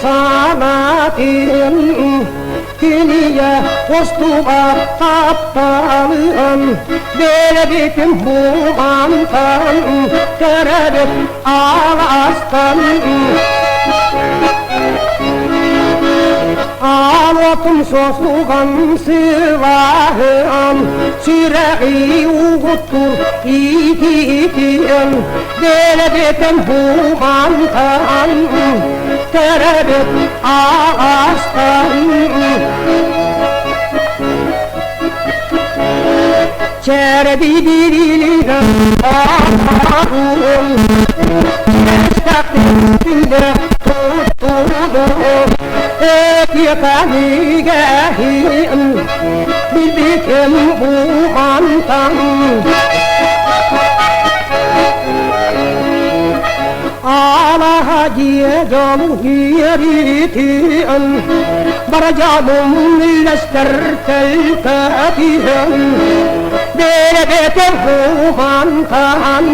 sanatin Dünya dostuma kaptalım Verdim bu mantan Tereddüt ağlastan Anlattım sosluğun silahın Süreyi uğuttur yiğidim Verdim bu mantan Tereddüt ağlastan Çerbi diliyle ağlarım Kestakın üstünde tutulur Ekipani gehim Bildikim bu mantan Allah diyeceğim yeritin Baracağım illester telketihin Derebetim bu mantan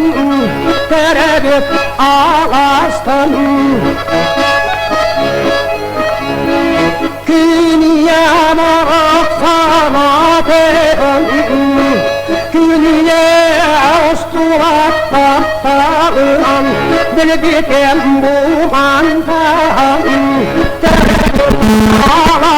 Tereddüt ağlastan Dünyama aksanatın Dünya ustulat tahtalın Bilbitim bu mantan Tereddüt ağlastan